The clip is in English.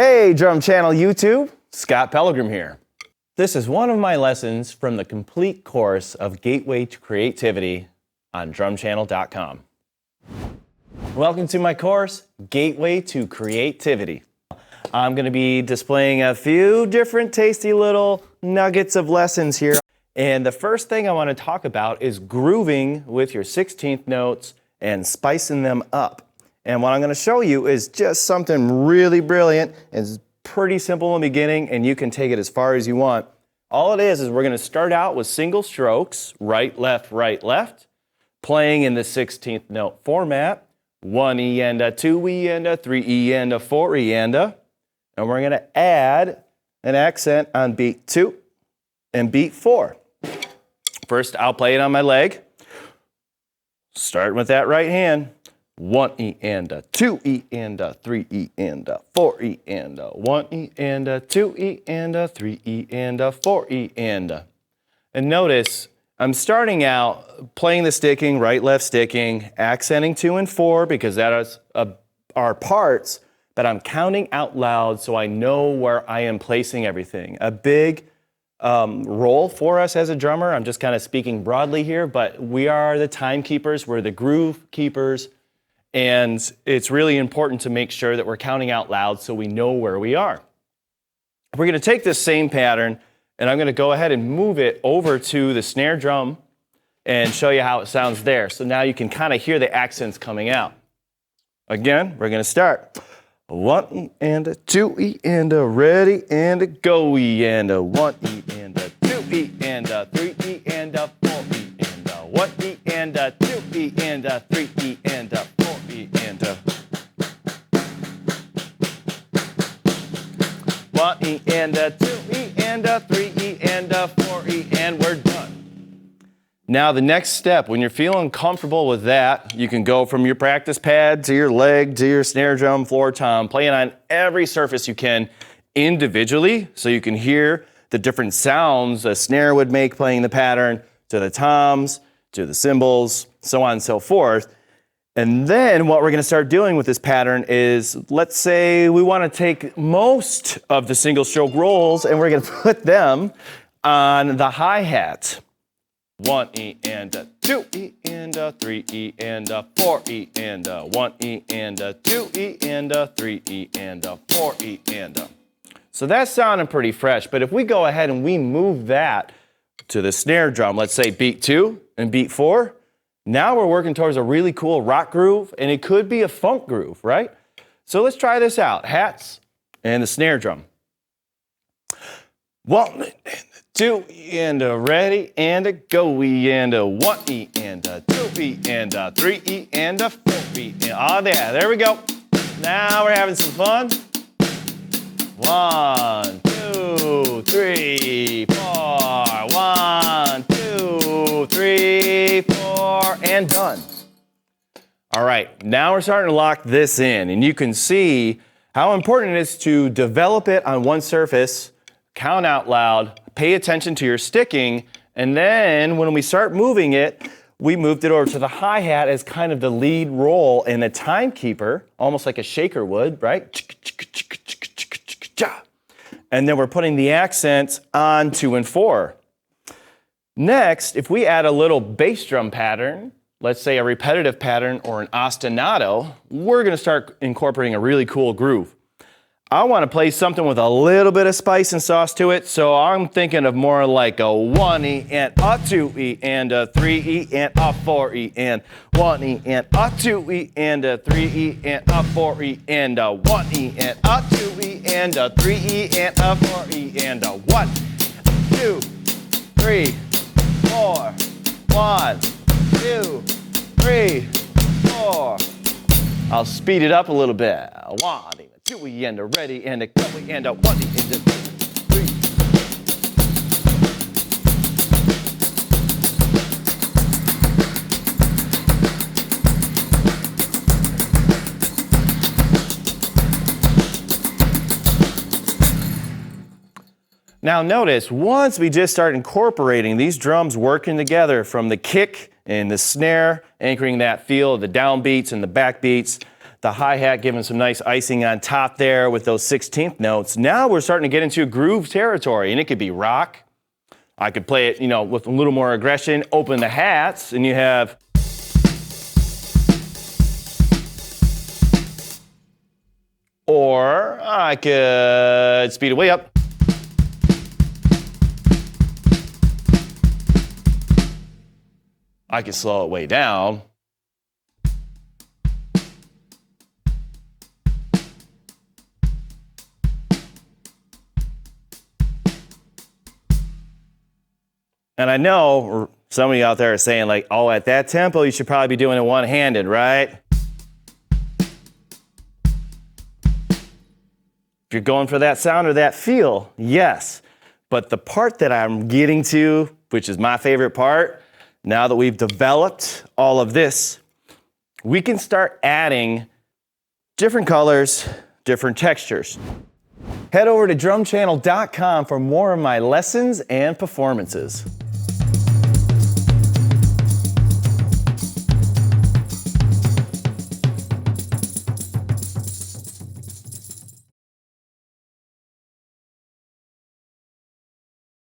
Hey, Drum Channel YouTube, Scott Pellegrom here. This is one of my lessons from the complete course of Gateway to Creativity on drumchannel.com. Welcome to my course, Gateway to Creativity. I'm going to be displaying a few different tasty little nuggets of lessons here. And the first thing I want to talk about is grooving with your 16th notes and spicing them up. And what I'm going to show you is just something really brilliant. It's pretty simple in the beginning, and you can take it as far as you want. All it is we're going to start out with single strokes, right, left, playing in the 16th note format. 1 E and a 2 E and a 3 E and a 4 E and a. And we're going to add an accent on beat 2 and beat 4. First, I'll play it on my leg. Starting with that right hand. 1 E and a 2 E and a 3 E and a 4 E and a 1 E and a 2 E and a 3 E and a 4 E and a. And notice I'm starting out playing the sticking, right, left sticking, accenting 2 and 4 because that is our parts, but I'm counting out loud so I know where I am placing everything. A big role for us as a drummer. I'm just kind of speaking broadly here, but we are the timekeepers, we're the groove keepers. And it's really important to make sure that we're counting out loud so we know where we are. We're going to take this same pattern, and I'm going to go ahead and move it over to the snare drum and show you how it sounds there. So now you can kind of hear the accents coming out. Again, we're going to start. 1 E and a 2 E and a ready and a go E and a 1 E and a 2 E and a 3 E and a 4 E and a 1 E and a 2 E and a 3 E and a 4 E and a 1 E and a 2 E and a 3 E and a 4 E, and we're done. Now the next step, when you're feeling comfortable with that, you can go from your practice pad to your leg to your snare drum, floor tom, playing on every surface you can individually so you can hear the different sounds a snare would make playing the pattern, to the toms, to the cymbals, so on and so forth. And then what we're going to start doing with this pattern is, let's say we want to take most of the single stroke rolls and we're going to put them on the hi-hat. 1 E and a 2 E and a 3 E and a 4 E and a 1 E and a 2 E and a 3 E and a 4 E and a. So that's sounding pretty fresh, but if we go ahead and we move that to the snare drum, let's say beat 2 and beat 4, now we're working towards a really cool rock groove, and it could be a funk groove, right? So let's try this out. Hats and the snare drum. 1 2 E and a ready and a go E and a 1 E and a 2 E and a 3 E and a 4 E. Oh, there we go. Now we're having some fun. 1 2 3 4. 1 2 3 4, and done. All right, now we're starting to lock this in, and you can see how important it is to develop it on one surface, count out loud, pay attention to your sticking, and then when we start moving it, we moved it over to the hi-hat as kind of the lead role and the timekeeper, almost like a shaker would, right? And then we're putting the accents on 2 and 4. Next, if we add a little bass drum pattern, let's say a repetitive pattern or an ostinato, we're going to start incorporating a really cool groove. I want to play something with a little bit of spice and sauce to it, so I'm thinking of more like a 1 E and a 2 E and a 3 E and a 4 E and 1 E and a 2 E and a 3 E and a 4 E and a 1 E and a 2 E and a 3 E and a 4 E and a 1 2 3 4 1 2 3 4. I'll speed it up a little bit. 1 2 E and a ready and a go and a 1 E and a 3. Now notice, once we just start incorporating these drums working together from the kick and the snare, anchoring that feel of the downbeats and the backbeats, the hi-hat giving some nice icing on top there with those 16th notes. Now we're starting to get into groove territory, and it could be rock. I could play it, with a little more aggression, open the hats, and you have. Or I could speed it way up. I could slow it way down. And I know some of you out there are saying like, oh, at that tempo, you should probably be doing it one-handed, right? If you're going for that sound or that feel, yes. But the part that I'm getting to, which is my favorite part, now that we've developed all of this, we can start adding different colors, different textures. Head over to drumchannel.com for more of my lessons and performances.